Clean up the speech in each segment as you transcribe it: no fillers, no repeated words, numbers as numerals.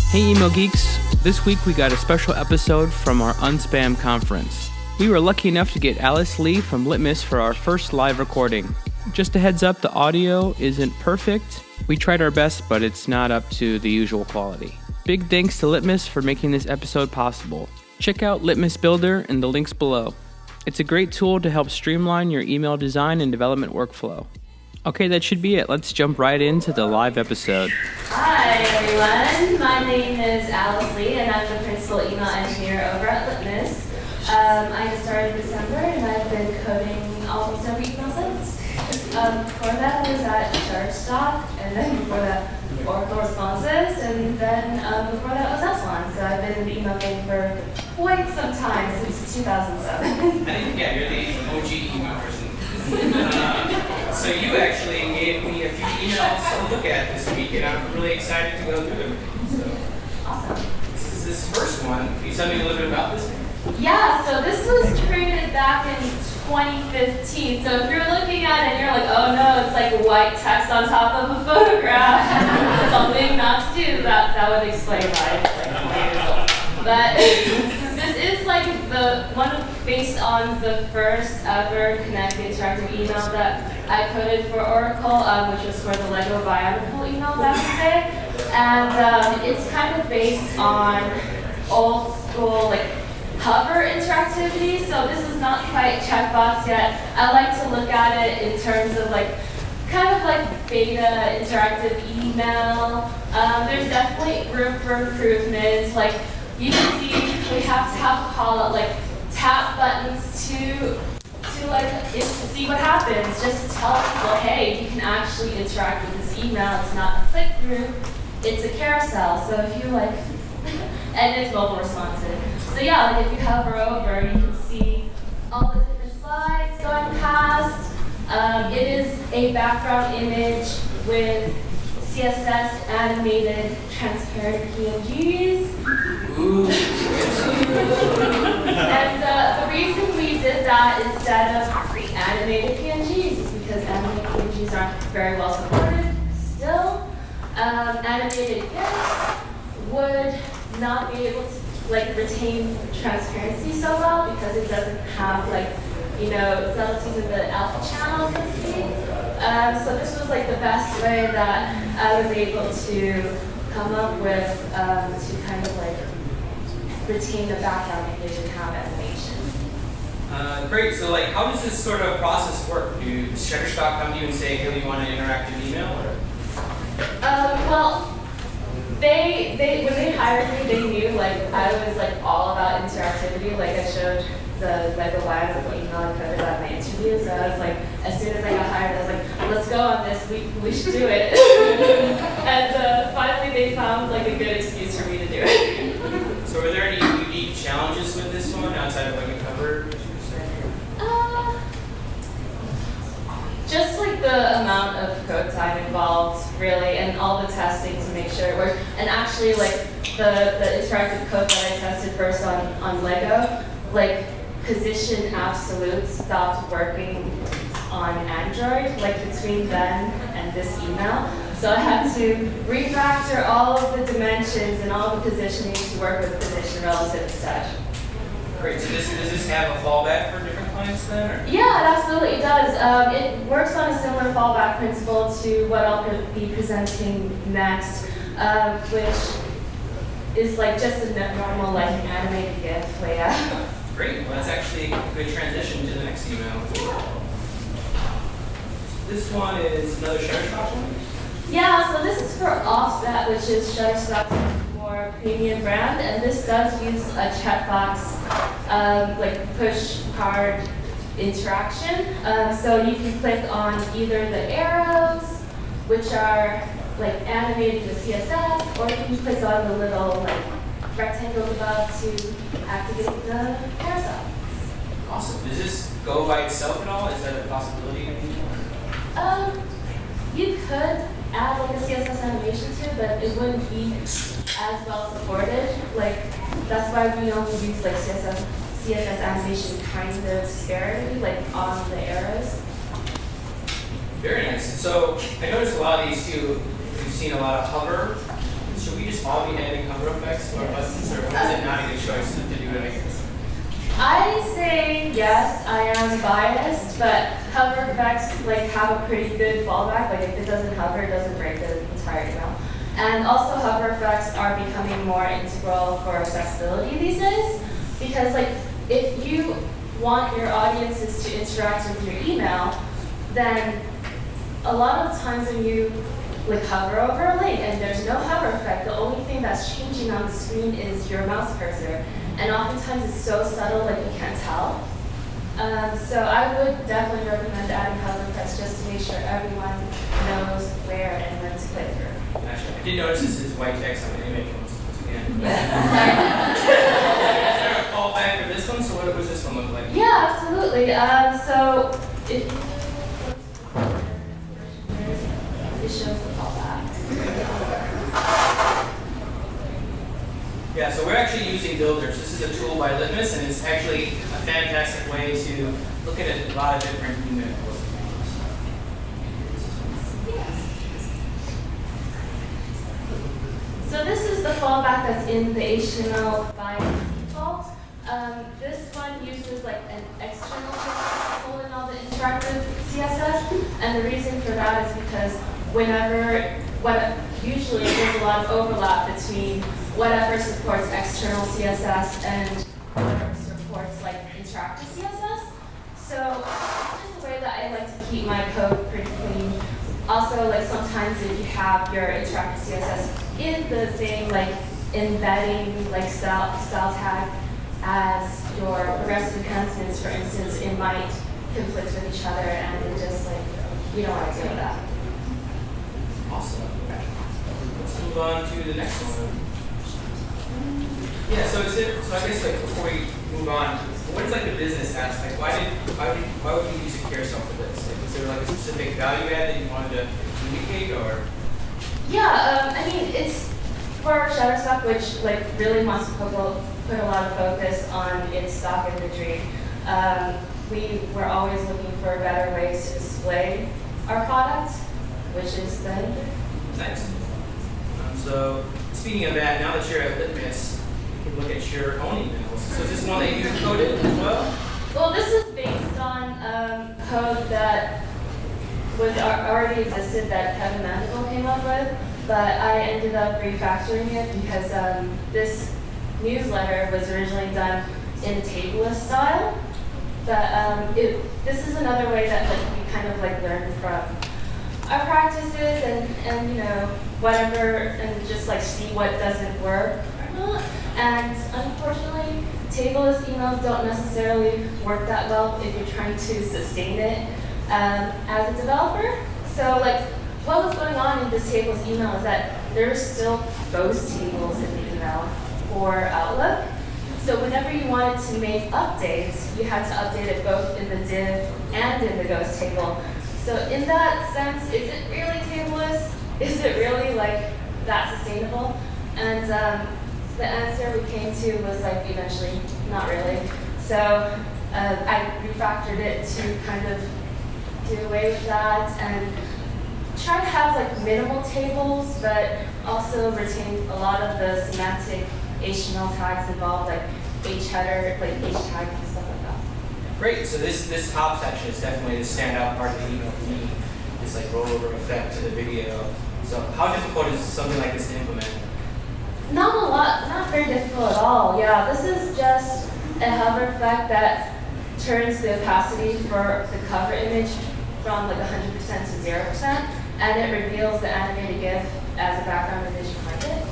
Hey email geeks, this week we got a special episode from our Unspam conference. We were lucky enough to get Alice Lee from Litmus for our first live recording. Just a heads up, the audio isn't perfect. We tried our best, but it's not up to the usual quality. Big thanks to Litmus for making this episode possible. Check out Litmus Builder in the links below. It's a great tool to help streamline your email design and development workflow. Okay, that should be it. Let's jump right into the live episode. Hi everyone, my name is Alice Lee and I'm the principal email engineer over at Litmus. I started in December and I've been coding almost every email since. Before that I was at Shutterstock, and then before that Oracle Responses, and then before that was Epsilon. So I've been in the email game for quite some time, since 2007. I think, yeah, you're the OG email person. So you actually gave me a few emails to look at this week, and I'm really excited to go through them. So, awesome. This is this first one. Can you tell me a little bit about this? Yeah, so this was created back in 2015. So if you're looking at it and you're like, oh no, it's like white text on top of a photograph, something not to do, that would explain why it's like 20 years old. But this is like the one based on the first ever connected interactive email that I coded for Oracle, which was for the Lego Bionicle email back in the day. And it's kind of based on old school like hover interactivity. So this is not quite checkbox yet. I like to look at it in terms of like kind of like beta interactive email. There's definitely room for improvements. Like you can see we have to have call out like tap buttons to see what happens, just to tell people, hey, you can actually interact with this email. It's not a click through, it's a carousel. So if you like, and it's mobile responsive. So yeah, like if you hover over, you can see all the different slides going past. It is a background image with CSS animated transparent PNGs. Ooh. And the reason we did that instead of animated PNGs is because animated PNGs aren't very well supported still. Animated GIFs would not be able to like retain transparency so well because it doesn't have like, you know, subtleties in the alpha channels and stuff. So this was like the best way that I was able to come up with to kind of like retain the background image and have animation. Great. So, like, how does this sort of process work? Do Shutterstock come to you and say, "Hey, we want an interactive email"? Or? Well, they when they hired me, they knew like I was like all about interactivity. Like I showed the Lego Bionicle email I coded at my interview. So I was like, as soon as I got hired, I was like, let's go on this. We should do it. And finally, they found like a good excuse for me to do it. So, were there any unique challenges with this one outside of what you covered? Just like the amount of code time involved, really, and all the testing to make sure it worked. And actually, like the interactive code that I tested first on Lego, like position absolute stopped working on Android, like between then and this email. So I had to refactor all of the dimensions and all the positioning to work with position relative instead. Great. So, does this have a fallback for different clients then? Or? Yeah, it absolutely does. It works on a similar fallback principle to what I'll be presenting next, which is like just a normal like animated GIF layout. Great. Well, that's actually a good transition to the next email. This one is another Shutterstock one? Yeah, so this is for Offset, which is Shutterstock's more premium brand, and this does use a checkbox, like push card interaction. So you can click on either the arrows, which are like animated with CSS, or you can click on the little like rectangles above to activate the carousel. Awesome. Does this go by itself at all? Is that a possibility? You could add like a CSS animation to it, but it wouldn't be as well supported. Like that's why we only use like CSS animation kind of sparingly, like on the arrows. Very nice. So I noticed a lot of these too. We've seen a lot of hover. Should we just all be adding hover effects to our buttons, or was it not a good choice to do it, I guess? I say yes, I am biased, but hover effects like have a pretty good fallback. Like if it doesn't hover, it doesn't break the entire email. And also hover effects are becoming more integral for accessibility these days, because like if you want your audiences to interact with your email, then a lot of times when you like hover over a link and there's no hover effect, the only thing that's changing on the screen is your mouse cursor. And oftentimes it's so subtle like you can't tell. So I would definitely recommend adding hover effects just to make sure everyone knows where and when to click through. Actually, I did notice this is white text on the image once again. Is there a fallback for this one? So what does this one look like? Yeah, absolutely. So if it shows the fallback. Yeah, so we're actually using builders. This is a tool by Litmus, and it's actually a fantastic way to look at a lot of different emails. So this is the fallback that's in the HTML by default. This one uses like an external CSS to pull in all the interactive CSS, and the reason for that is because usually there's a lot of overlap between whatever supports external CSS and whatever supports like interactive CSS. So it's just a way that I like to keep my code pretty clean. Also, like sometimes if you have your interactive CSS in the same like embedding like style tag as your progressive enhancements, for instance, it might conflict with each other, and it just like you don't want to deal with that. Awesome. Let's move on to the next one. Yeah, so I guess like before we move on, what is like the business aspect? Why would you use a carousel for this? Like, was there like a specific value add that you wanted to communicate, or? Yeah, I mean it's for Shutterstock, which like really wants to put a lot of focus on its stock imagery. We were always looking for better ways to display our product, which is the Nice. So speaking of that, now that you're at Litmus, you can look at your own emails. So is this one that you coded as well? Well, this is based on code that was already existed that Kevin Mandeville came up with, but I ended up refactoring it because this newsletter was originally done in a tableless style. But this is another way that like we kind of like learn from our practices and you know whatever, and just like see what doesn't work or not. And unfortunately, tableless emails don't necessarily work that well if you're trying to sustain it as a developer. So like what was going on in this tableless email is that there's still ghost tables in the email for Outlook. So whenever you wanted to make updates, you had to update it both in the div and in the ghost table. So in that sense, is it really tableless? Is it really like that sustainable? And the answer we came to was like eventually not really. So I refactored it to kind of do away with that and try to have like minimal tables, but also retain a lot of the semantic HTML tags involved, like header, like tags and stuff like that. Great. So this top section is definitely the standout part of the email for me. This like rollover effect to the video. So how difficult is something like this to implement? Not a lot, not very difficult at all. Yeah, this is just a hover effect that turns the opacity for the cover image from like 100% to 0%, and it reveals the animated GIF as a background image behind it.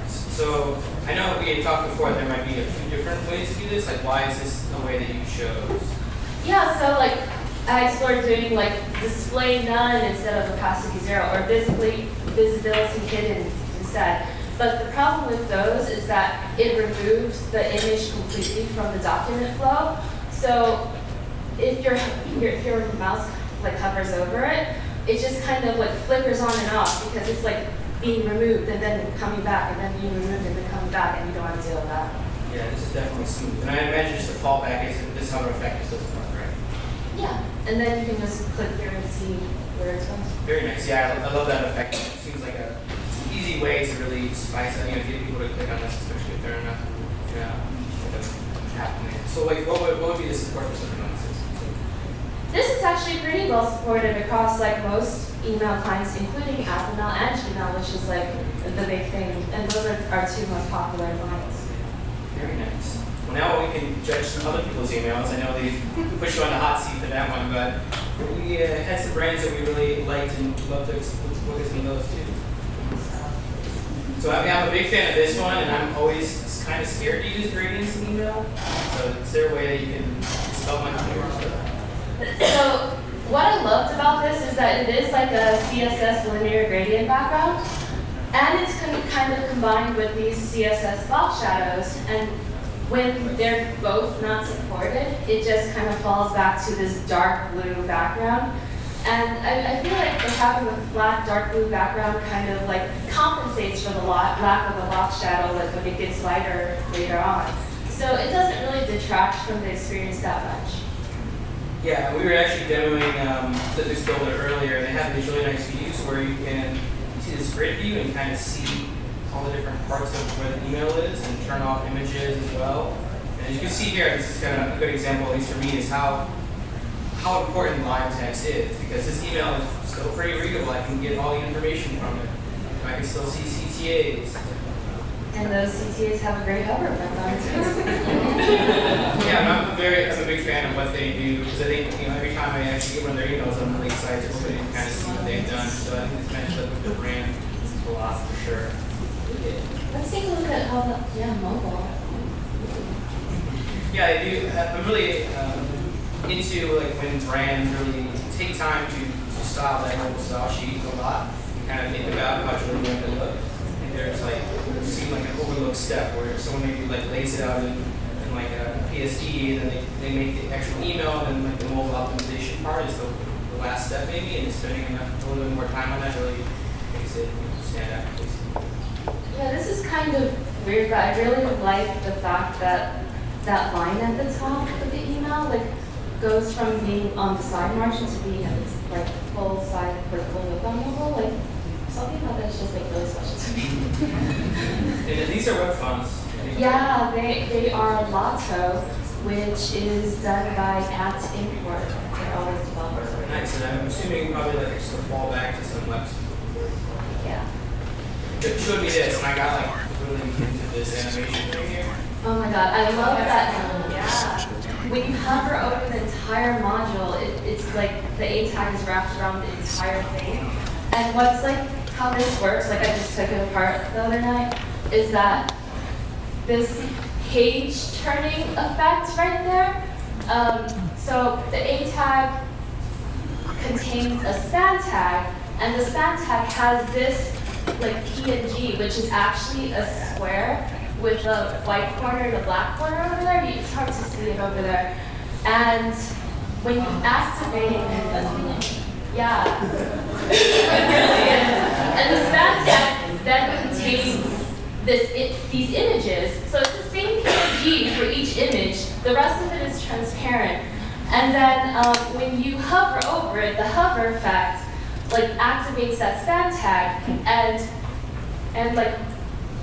So I know we had talked before there might be a few different ways to do this. Like, why is this the way that you chose? Yeah, so like I explored doing like display none instead of opacity 0, or visibility hidden instead. But the problem with those is that it removes the image completely from the document flow. So if your mouse like hovers over it, it just kind of like flickers on and off because it's like being removed and then coming back and then being removed and then coming back, and you don't want to deal with that. Yeah, this is definitely smooth. And I imagine just the fallback is that this hover effect is doesn't work, right? Yeah, and then you can just click through and see where it's going. Very nice. Yeah, I love that effect. It seems like a easy easy way to really spice up, get people to click on this, especially if they're not, happening. So like, what would be the support for something like this? This is actually pretty well supported across like most email clients, including Apple and Gmail, which is like the big thing. And those are our two most popular lines. Very nice. Well, now we can judge some other people's emails. I know they put you on the hot seat for that one, but we had some brands that we really liked and love to focus on those too. So I'm a big fan of this one, and I'm always kind of scared to use gradients in email. So is there a way that you can spell my keywords? So what I loved about this is that it is like a CSS linear gradient background, and it's kind of combined with these CSS box shadows. And when they're both not supported, it just kind of falls back to this dark blue background. And I feel like having a flat dark blue background kind of like compensates for the lack of a box shadow, like when it gets lighter later on. So it doesn't really detract from the experience that much. Yeah, we were actually demoing Litmus Builder earlier. They have these really nice views where you can see this grid view and kind of see all the different parts of where the email is and turn off images as well. And as you can see here, this is kind of a good example, at least for me, is how important live text is, because this email is still pretty readable. I can get all the information from it. I can still see CTAs. And those CTAs have a great hover effect on it too. Yeah, I'm a big fan of what they do, because I think every time I actually get one of their emails, I'm really excited to open it and kind of see what they've done. So I think it's matched up with their brand a lot for sure. Let's take a look at how mobile. Yeah, I do. I'm really into like when brands really take time to style that mobile style sheet a lot and kind of think about how it's really going to look. And there's like, it seems like an overlooked step where someone maybe like lays it out in like a PSD, and then they make the actual email, and then like the mobile optimization part is the last step maybe, and spending a little bit more time on that really makes it stand out. Yeah, this is kind of weird, but I really like the fact that that line at the top of the email like goes from being on the side margin to being like full side vertical look on mobile. Like something about that's just like really special to me. And these are web fonts. Yeah, they are Lotto, which is done by At Import. They're always developers. Nice, and I'm assuming probably like just a fallback to some web. Yeah. It showed me this, and I got like really into this animation thing here. Oh my god, I love that. Yeah. When you hover over the entire module, it's like the A tag is wrapped around the entire thing. And what's like how this works, like I just took it apart the other night, is that this page turning effect right there. So the A tag contains a span tag, and the span tag has this like PNG, which is actually a square with a white corner and a black corner over there. It's hard to see it over there. And when you activate, yeah, it really is. And the span tag then contains these images. So it's the same PNG for each image. The rest of it is transparent. And then when you hover over it, the hover effect like activates that span tag and like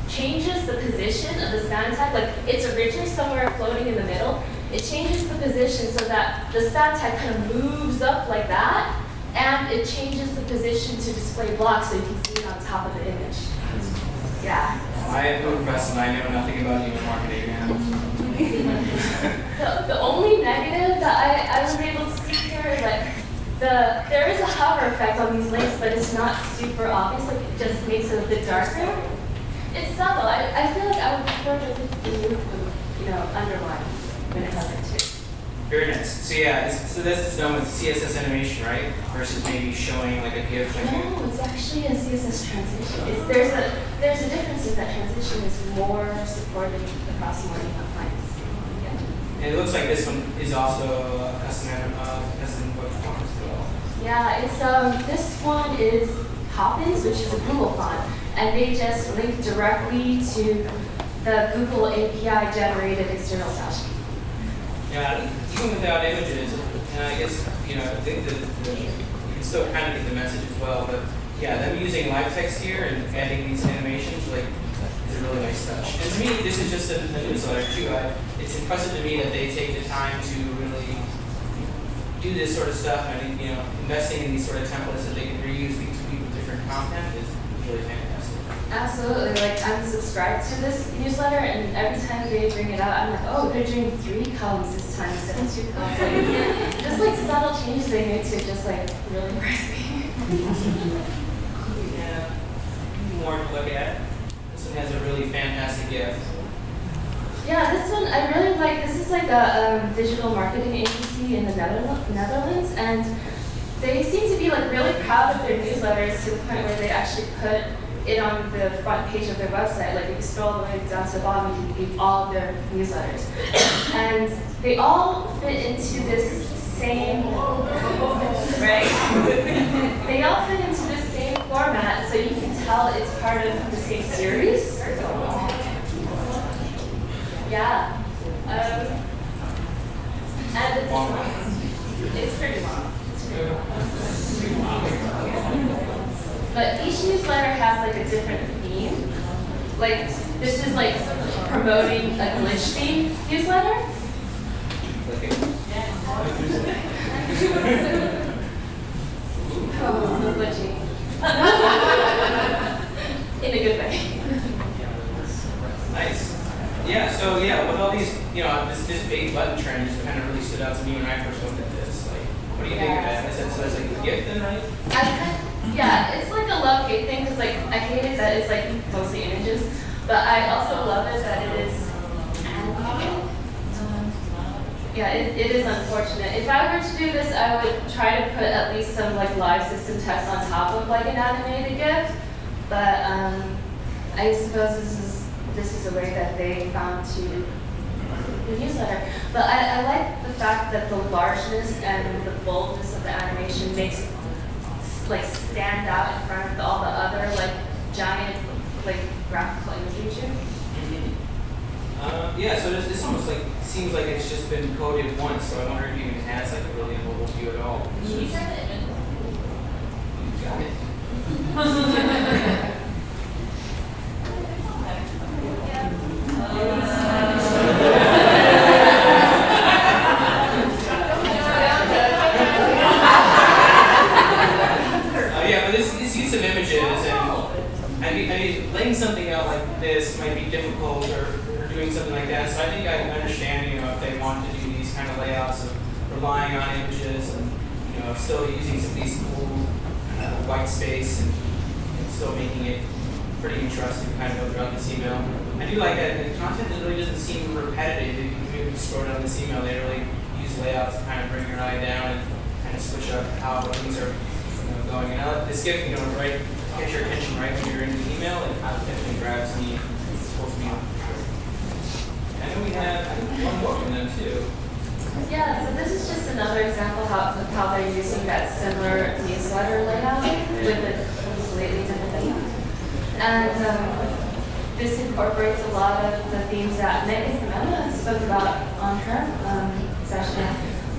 changes the position of the span tag. Like it's originally somewhere floating in the middle. It changes the position so that the span tag kind of moves up like that, and it changes the position to display blocks so you can see it on top of the image. Yeah. I am impressed, and I know nothing about email marketing. The only negative that I was able to see here is like there is a hover effect on these links, but it's not super obvious. Like it just makes it a bit darker. It's subtle. I feel like I would prefer to underline when it hovers too. Very nice. So yeah, so this is done with CSS animation, right? Versus maybe showing like a GIF. No, it's actually a CSS transition. There's a difference in that transition is more supported across more email clients. Yeah. And it looks like this one is also custom web font as well. Yeah, it's this one is Poppins, which is a Google font, and they just link directly to the Google API generated external style sheet. Yeah, even without images, and I guess I think that you can still kind of get the message as well. But yeah, them using live text here and adding these animations, like, is a really nice touch. And to me, this is just a newsletter too. It's impressive to me that they take the time to really do this sort of stuff. I think, investing in these sort of templates that they can reuse to people with different content is really fantastic. Absolutely. Like, I'm subscribed to this newsletter, and every time they bring it out, I'm like, oh, they're doing 3 columns this time instead of 2 columns. Like, just like subtle changes they make to it just like really impress me. Yeah. More to look at. This one has a really fantastic gift. Yeah, this one I really like. This is like a digital marketing agency in the Netherlands, and they seem to be like really proud of their newsletters to the point where they actually put it on the front page of their website. Like if you scroll all the way down to the bottom, you can read all of their newsletters, and they all fit into this same right. They all fit into this same format, so you can tell it's part of the same series. Yeah. And it's pretty long. But each newsletter has like a different theme. Like this is like promoting a glitch theme newsletter. Oh, glitchy. In a good way. Nice. Yeah, so with all these, this big button trend just kind of really stood out to me when I first looked at this. Like, what do you think of that? Is it so it's like a gift then, right? Yeah, it's like a love-hate thing because like I hate it that it's like mostly images, but I also love it that it is animated. Yeah, it is unfortunate. If I were to do this, I would try to put at least some like live system text on top of like an animated GIF, but I suppose this is a way that they found to the newsletter. But I like the fact that the largeness and the boldness of the animation makes it like stand out in front of all the other like giant like graphical imagery. Yeah, so this almost like seems like it's just been coded once, so I wonder if it even has like a really mobile view at all. You got it. Laying something out like this might be difficult or doing something like that. So I think I understand, if they want to do these kind of layouts of relying on images and, still using some of these cool white space and still making it pretty interesting to kind of go throughout this email. I do like that the content really doesn't seem repetitive. If you scroll down this email, they really use layouts to kind of bring your eye down and kind of switch up how things are going. And I like this gift, right? Get your attention right when you're in the email, and it definitely grabs me, pulls me on. I know we have one more from them too. Yeah, so this is just another example of how they're using that similar newsletter layout with a completely different theme. And this incorporates a lot of the themes that Megan from Emma spoke about on her session,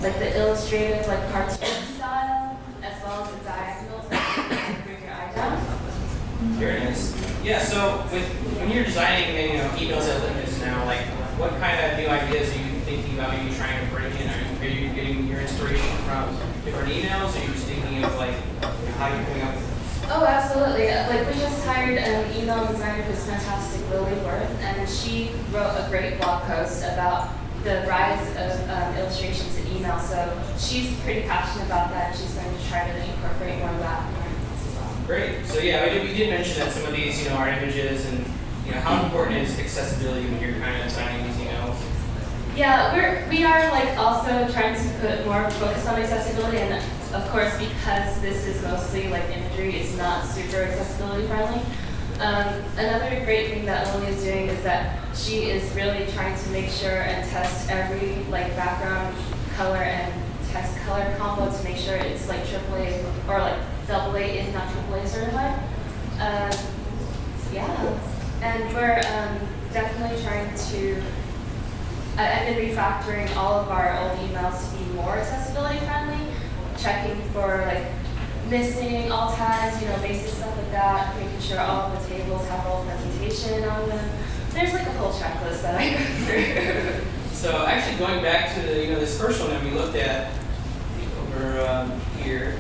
like the illustrative, like cartoon style, as well as the diagonals that bring your eye down. Very nice. Yeah, so when you're designing emails at Litmus now, like what kind of new ideas are you thinking about maybe trying to bring in? Are you getting your inspiration from different emails? Or are you just thinking of like how you're coming up with this? Oh, absolutely. Like we just hired an email designer who's fantastic, Lily Worth, and she wrote a great blog post about the rise of illustrations in email. So she's pretty passionate about that, and she's going to try to incorporate more of that. Great. So yeah, we did mention that some of these, are images, and how important is accessibility when you're kind of designing these emails? Yeah, we are like also trying to put more focus on accessibility, and of course because this is mostly like imagery, it's not super accessibility friendly. Another great thing that Lily is doing is that she is really trying to make sure and test every like background color and text color combo to make sure it's like AAA or like AA if not AAA certified. Yeah, and we're definitely trying to. I've been refactoring all of our old emails to be more accessibility friendly, checking for like missing alt tags, basic stuff like that, making sure all of the tables have role presentation on them. There's like a whole checklist that I go through. So actually going back to this first one that we looked at over here.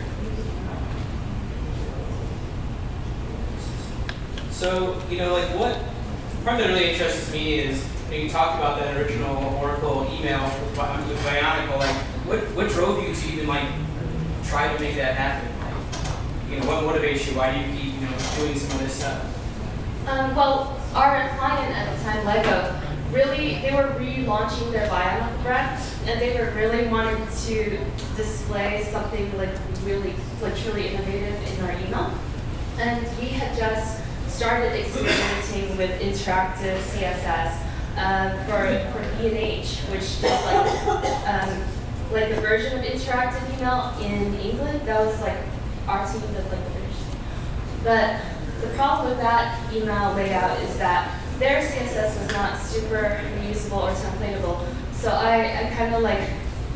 So what part that really interests me is you talked about that original Oracle email with Bionicle. What drove you to even try to make that happen? What motivates you? Why do you keep doing some of this stuff? Well, our client at the time, Lego, they were relaunching their Bionicle brand, and they were really wanting to display something really truly innovative in our email. And we had just started experimenting with interactive CSS for E&H, which does the version of interactive email in England. That was our team did the version. But the problem with that email layout is that their CSS was not super reusable or templatable. So I kind of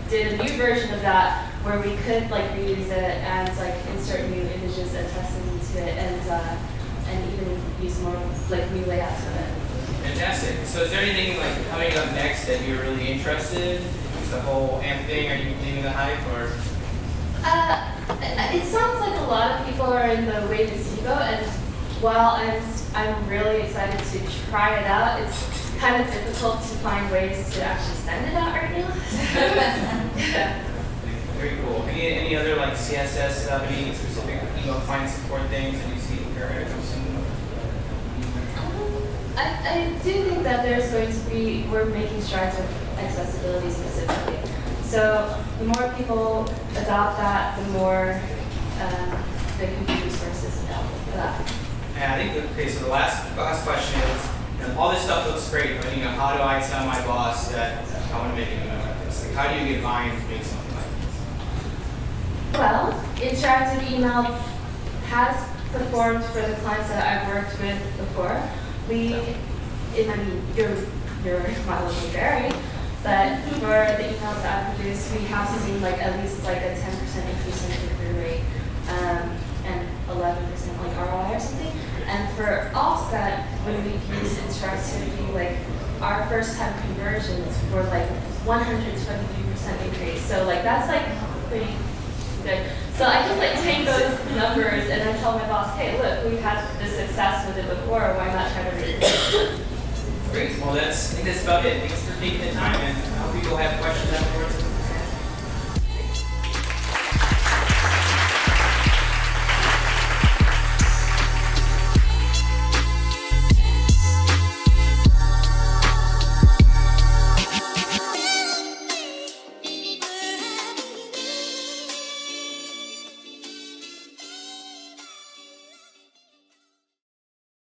did a new version of that where we could reuse it and insert new images and tests into it and even use more new layouts of it. Fantastic. So is there anything coming up next that you're really interested in? Is the whole AMP thing, are you leaving the hype or? It sounds like a lot of people are in the wait and see boat, and while I'm really excited to try it out, it's kind of difficult to find ways to actually send it out right now. Yeah. Very cool. Any other CSS stuff, any specific client support things that you see here? I do think that there's going to be, we're making strides with accessibility specifically. So the more people adopt that, the more there can be resources available for that. Yeah, I think, so the last question is, all this stuff looks great, but how do I tell my boss that I want to make an email like this? How do you get buy-in to make something like this? Well, interactive email has performed for the clients that I've worked with before. You're mildly vary, but for the emails that I've produced, we have seen at least a 10% increase in click-through rate and 11% ROI or something. And for offset, when we've used interactivity, our first time conversions were 123% increase. So that's pretty good. So I just take those numbers and I tell my boss, hey, look, we've had this success with it before. Why not try to repeat it? Great. Well, I think that's about it. Thanks for taking the time, and I hope people have questions after